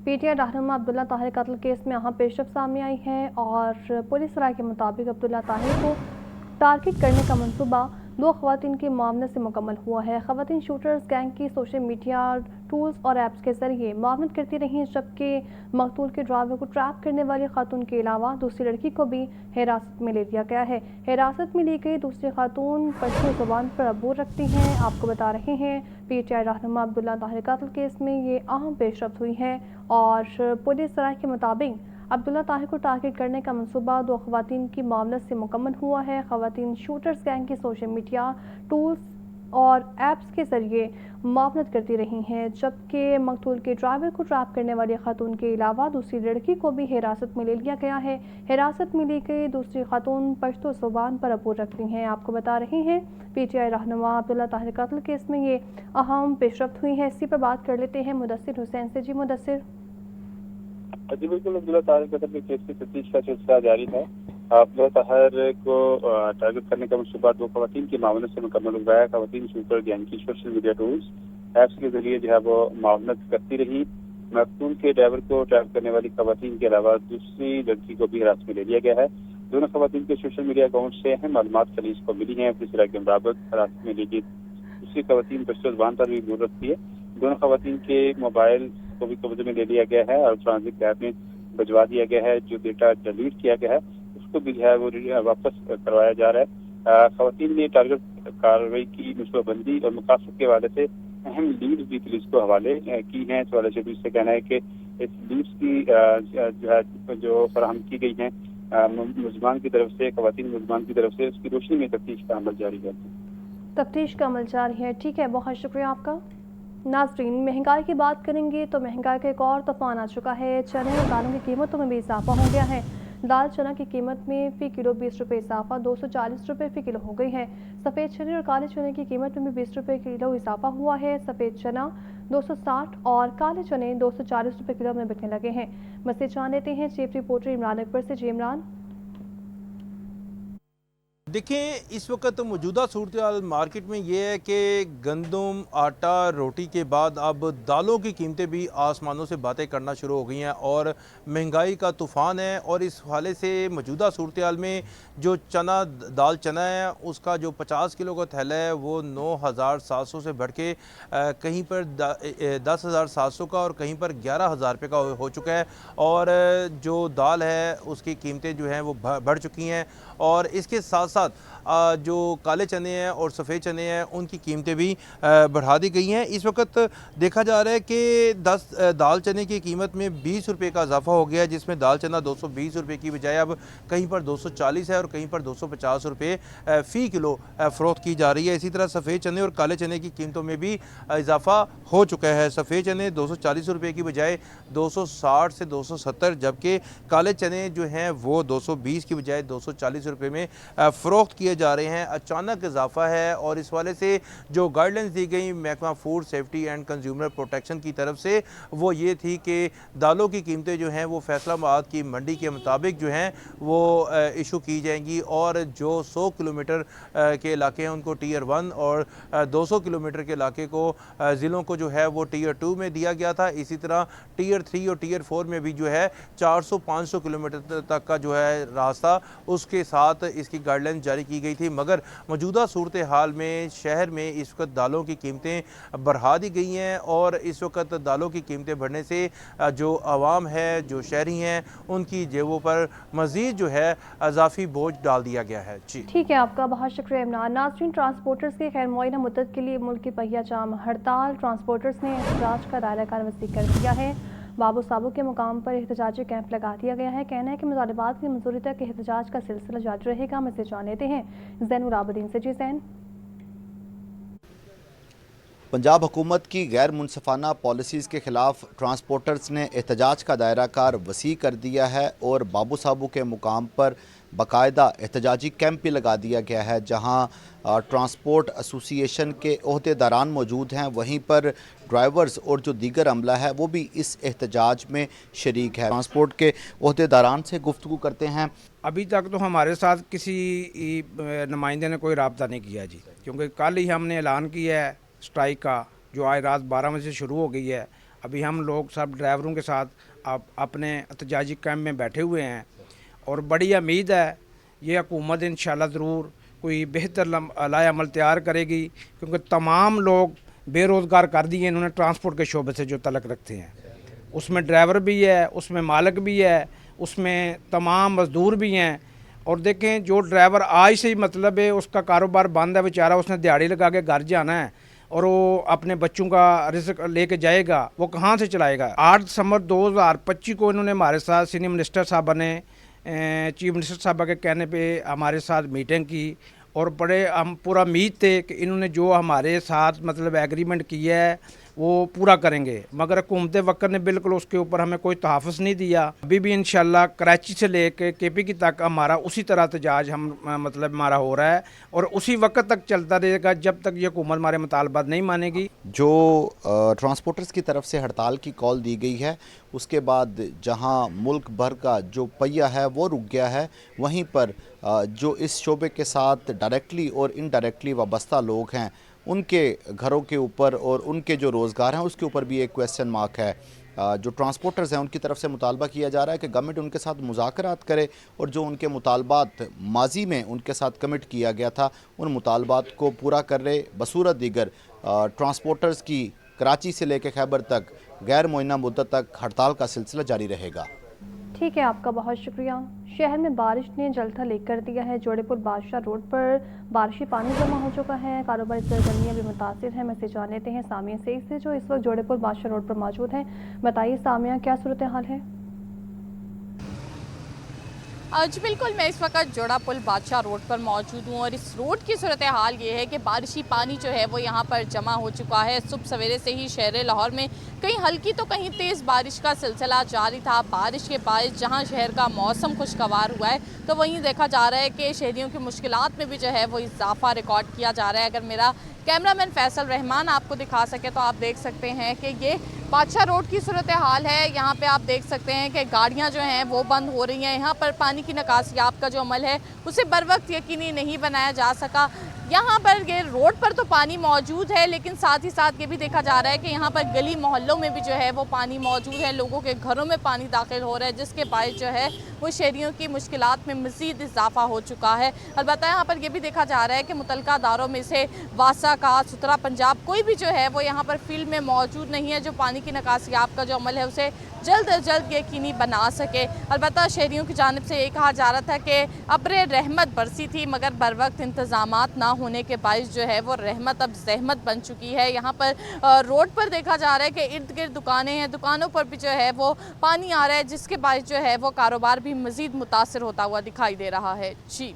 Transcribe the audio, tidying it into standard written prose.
PTI रहनुमा अब्दुल्ला ताहिर कत्ल case में अहम पेशरफ सामने आई है और पुलिस राय के मुताबिक अब्दुल्ला ताहिर को टारगेट करने का मंसूबा दो खवातीन की मामले से मुकम्मल हुआ है। खवातीन शूटर्स गैंग की सोशल मीडिया टूल्स और ऐप्स के जरिए मामलत करती रहीं, जबकि मकतूल के ड्राइवर को ट्रैप करने वाली खातून के अलावा दूसरी लड़की को भी हिरासत में ले लिया गया है। हिरासत में ली गई दूसरी खातून पश्तो ज़ुबान पर अबूर रखती हैं। आपको बता रहे हैं पीटीआई रहनुमा अब्दुल्ला ताहिर कत्ल केस में ये अहम पेशरफ्त हुई है और पुलिस राय के मुताबिक अब्दुल्ला ताहिर को टारगेट करने का मंसूबा दो खवातीन की मामलत से मुकम्मल हुआ है। खवातीन शूटर्स गैंग की सोशल मीडिया टूल्स और ऐप्स के जरिए मामलत करती रही हैं, जबकि मकतूल के ड्राइवर को ट्रैप करने वाली खातून के अलावा दूसरी लड़की को भी हिरासत में ले लिया गया है। हिरासत में ली गई दूसरी खातून पश्तो ज़ुबान पर अबूर रखती हैं। आपको बता रहे हैं पीटीआई रहनुमा अब्दुल्ला ताहिर कत्ल केस में ये अहम पेशरफ्त हुई है। इसी पर बात कर लेते हैं मुदस्सिर हुसैन से। जी मुदस्सिर। जी बिल्कुल, अब्दुल्ला ताहिर कत्ल के केस की तफ्तीश का सिलसिला जारी है। अब्दुल्ला ताहिर को टारगेट करने का मंसूबा दो खवातीन के मामले से मुकम्मल हुआ है। खवातीन शूटर गैंग की सोशल मीडिया टूल्स ऐप्स के जरिए जो है वो मामलत करती रही। मकतूल के ड्राइवर को ट्रैप करने वाली खवातीन के अलावा दूसरी लड़की को भी हिरासत में ले लिया गया है। दोनों खवातीन के सोशल मीडिया अकाउंट से अहम मालूमात पुलिस को मिली है। पुलिस राय के मुताबिक हिरासत में ली गई दूसरी खवातीन पश्तो ज़ुबान पर भी अबूर रखती है। दोनों खवातीन के मोबाइल को भी कब्जे में ले लिया गया है और ट्रांजिट ऐप में भिजवा दिया गया है। जो डेटा डिलीट किया गया है उसको भी जो है वो वापस करवाया जा रहा है। खवातीन ने टारगेट कार्रवाई की मनसूबाबंदी और मकासद के हवाले से अहम लीड्स भी पुलिस को हवाले की हैं। इस हवाले से पुलिस से कहना है कि इस लीड्स की जो है जो फराहम की गई हैं मुलजमान की तरफ से, खवातीन मुलजमान की तरफ से, उसकी रोशनी में तफ्तीश का अमल जारी है। तफ्तीश का अमल जारी है। ठीक है, बहुत शुक्रिया आपका। नाज़रीन, महंगाई की बात करेंगे तो महंगाई का एक और तूफान आ चुका है। चने और दालों की कीमतों में भी इजाफा हो गया है। दाल चना की कीमत में फ़ी किलो 20 रुपये इजाफा 240 रुपये फ़ी किलो हो गई है। सफ़ेद चने और काले चने की कीमत में भी 20 रुपये किलो इजाफा हुआ है। सफ़ेद चना 260 और काले चने 240 रुपये किलो में बिकने लगे हैं। मज़ीद जान लेते हैं चीफ रिपोर्टर इमरान अकबर से। जी इमरान। देखें, इस वक्त मौजूदा सूरत मार्केट में ये है कि गंदम, आटा, रोटी के बाद अब दालों की कीमतें भी आसमानों से बातें करना शुरू हो गई हैं और महंगाई का तूफ़ान है। और इस हवाले से मौजूदा सूरत में जो दाल चना है उसका जो 50 किलो का थैला है वो 9,700 से बढ़ के कहीं पर 10,700 का और कहीं पर 11,000 रुपये का हो चुका है। और जो दाल है उसकी कीमतें जो हैं वो बढ़ चुकी हैं। और इसके साथ साथ जो काले चने हैं और सफ़ेद चने हैं उनकी कीमतें भी बढ़ा दी गई हैं। इस वक्त देखा जा रहा है कि दाल चने की कीमत में 20 रुपये का इजाफा हो गया है, जिसमें दाल चना 220 रुपये की बजाय अब कहीं पर 240 है और कहीं पर 250 रुपये फ़ी किलो फ़रोख्त की जा रही है। इसी तरह सफ़ेद चने और काले चने की कीमतों में भी इजाफा हो चुका है। सफ़ेद चने 240 रुपये की बजाय 260 से 270, जबकि काले चने जो हैं वो 220 की बजाय 240 रुपये में फ़रोख्त किए जा रहे हैं। अचानक इजाफा है और इस वाले से जो गाइडलाइंस दी गई महकमा food safety and consumer protection की तरफ से वो ये थी कि दालों की कीमतें जो हैं वो फैसलाबाद की मंडी के मुताबिक जो हैं वो इशू की जाएंगी और जो 100 किलोमीटर के इलाके हैं उनको टीयर 1 और 200 किलोमीटर के इलाके को ज़िलों को जो है वो टीयर 2 में दिया गया था। इसी तरह टीयर 3 और टीयर 4 में भी जो है 400-500 किलोमीटर तक का जो है रास्ता उसके साथ इसकी गाइडलाइन जारी की गई थी। मगर मौजूदा सूरत हाल में शहर में इस वक्त दालों की कीमतें बढ़ा दी गई हैं और इस वक्त दालों की कीमतें बढ़ने से जो आवाम है, जो शहरी हैं, उनकी जेबों पर मज़ीद जो है अजाफी बोझ डाल दिया गया है। जी ठीक है, आपका बहुत शुक्रिया इमरान। नाज़रीन, ट्रांसपोर्टर्स की खैर मुआयना मुद्दत के लिए मुल्क की पहिया जाम हड़ताल। ट्रांसपोर्टर्स ने एहतजाज का दायरा कार वसी कर दिया है। बाबू साबू के मुकाम पर एहतजाजी कैंप लगा दिया गया है। कहना है कि मुतालबात की मंजूरी तक एहतजाज का सिलसिला जारी रहेगा। मज़ीद जान लेते हैं ज़ैनुल आबिदीन से। जी ज़ैन। पंजाब हुकूमत की गैर मुनसफाना पॉलिसीज़ के ख़िलाफ़ ट्रांसपोर्टर्स ने एहतजाज का दायरा कार वसी कर दिया है और बाबू साबू के मुकाम पर बाकायदा एहतजाजी कैंप भी लगा दिया गया है, जहां ट्रांसपोर्ट एसोसिएशन के ओहदेदारान मौजूद हैं। वहीं पर ड्राइवर्स और जो दीगर अमला है वो भी इस एहतजाज में शरीक है। ट्रांसपोर्ट के ओहदेदारान से गुफ्तगू करते हैं। अभी तक तो हमारे साथ किसी नुमाइंदे ने कोई रब्ता नहीं किया जी, क्योंकि कल ही हमने ऐलान किया है स्ट्राइक का, जो आज रात 12 बजे से शुरू हो गई है। अभी हम लोग सब ड्राइवरों के साथ अपने एहतजाजी कैंप में बैठे हुए हैं और बड़ी उम्मीद है ये हुकूमत इंशाल्लाह ज़रूर कोई बेहतर लाए अमल तैयार करेगी, क्योंकि तमाम लोग बेरोज़गार कर दिए इन्होंने ट्रांसपोर्ट के शोबे से जो तलक रखते हैं। उसमें ड्राइवर भी है, उसमें मालिक भी है, उसमें तमाम मज़दूर भी हैं। और देखें जो ड्राइवर आज से ही मतलब है उसका कारोबार बंद है बेचारा, उसने दिहाड़ी लगा के घर जाना है और वो अपने बच्चों का रिस्क लेके जाएगा, वो कहाँ से चलाएगा। 8 दिसंबर 2025 को इन्होंने हमारे साथ सीनियर मिनिस्टर साहब ने चीफ मिनिस्टर साहब के कहने पे हमारे साथ मीटिंग की और बड़े हम पूरा उम्मीद थे कि इन्होंने जो हमारे साथ मतलब एग्रीमेंट किया है वो पूरा करेंगे, मगर हुकूमत वक्त ने बिल्कुल उसके ऊपर हमें कोई तहफ़्फ़ुज़ नहीं दिया। अभी भी इंशाल्लाह कराची से लेके केपी की तक हमारा उसी तरह एहतजाज हम मतलब हमारा हो रहा है और उसी वक्त तक चलता रहेगा जब तक ये हुकूमत हमारे मुतालबात नहीं मानेगी। जो ट्रांसपोर्टर्स की तरफ से हड़ताल की कॉल दी गई है उसके बाद जहां मुल्क भर का जो पहिया है वो रुक गया है, वहीं पर जो इस शोबे के साथ डायरेक्टली और इनडायरेक्टली वाबस्ता लोग हैं उनके घरों के ऊपर और उनके जो रोज़गार हैं उसके ऊपर भी एक क्वेश्चन मार्क है। जो ट्रांसपोर्टर्स हैं उनकी तरफ से मुतालबा किया जा रहा है कि गवर्नमेंट उनके साथ मुज़ाकरात करे और जो उनके मुतालबात माजी में उनके साथ कमिट किया गया था उन मुतालबात को पूरा कर रहे। बसूरत दीगर ट्रांसपोर्टर्स की कराची से लेकर खैबर तक गैर मुअय्यना मुद्दत तक हड़ताल का सिलसिला जारी रहेगा। ठीक है, आपका बहुत शुक्रिया। शहर में बारिश ने जलथल एक कर दिया है। जोड़ेपुर बादशाह रोड पर बारिशी पानी जमा हो चुका है। कारोबारी सरगर्मियाँ भी मुतासिर हैं। मैसेज जान लेते हैं सामिया से जो इस वक्त जोड़ेपुर बादशाह रोड पर मौजूद हैं। बताइए सामिया, क्या सूरत हाल है? जी बिल्कुल, मैं इस वक्त जोड़ापुर बादशाह रोड पर मौजूद हूँ और इस रोड की सूरत हाल ये है कि बारिशी पानी जो है वो यहाँ पर जमा हो चुका है। सुबह सवेरे से ही शहर लाहौर में कहीं हल्की तो कहीं तेज़ बारिश का सिलसिला जारी था। बारिश के बाद जहाँ शहर का मौसम खुशगवार हुआ है तो वहीं देखा जा रहा है कि शहरियों की मुश्किलात में भी जो है वो इजाफा रिकॉर्ड किया जा रहा है। अगर मेरा कैमरामैन फैसल रहमान आपको दिखा सके तो आप देख सकते हैं कि ये बादशाह रोड की सूरत हाल है। यहाँ पे आप देख सकते हैं कि गाड़ियाँ जो हैं वो बंद हो रही हैं। यहाँ पर पानी की निकासियाब का जो अमल है उसे बर वक्त यकीनी नहीं बनाया जा सका। यहाँ पर ये रोड पर तो पानी मौजूद है, लेकिन साथ ही साथ ये भी देखा जा रहा है कि यहाँ पर गली मोहल्लों में भी जो है वो पानी मौजूद है। लोगों के घरों में पानी दाखिल हो रहा है, जिसके बायस जो है वो शहरियों की मुश्किलात में मज़ीद इजाफा हो चुका है। अलबत्ता यहाँ पर यह भी देखा जा रहा है कि मुतलका अदारों में से वासा का, सुथरा पंजाब, कोई भी जो है वो यहाँ पर फील्ड में मौजूद नहीं है जो पानी की निकासियाब का जो अमल है उसे जल्द अज जल्द यकीनी बना सके। अलबत्ता शहरियों की जानिब से ये कहा जा रहा था कि अब्र रहमत बरसी थी, मगर बर वक्त इंतजामात ना होने के बायस जो है वो रहमत अब जहमत बन चुकी है। यहाँ पर रोड पर देखा जा रहा है कि इर्द गिर्द दुकानें हैं, दुकानों पर भी जो है वो पानी आ रहा है, जिसके बायस जो है वो कारोबार भी मज़ीद मुतासर होता हुआ दिखाई दे रहा है। जी।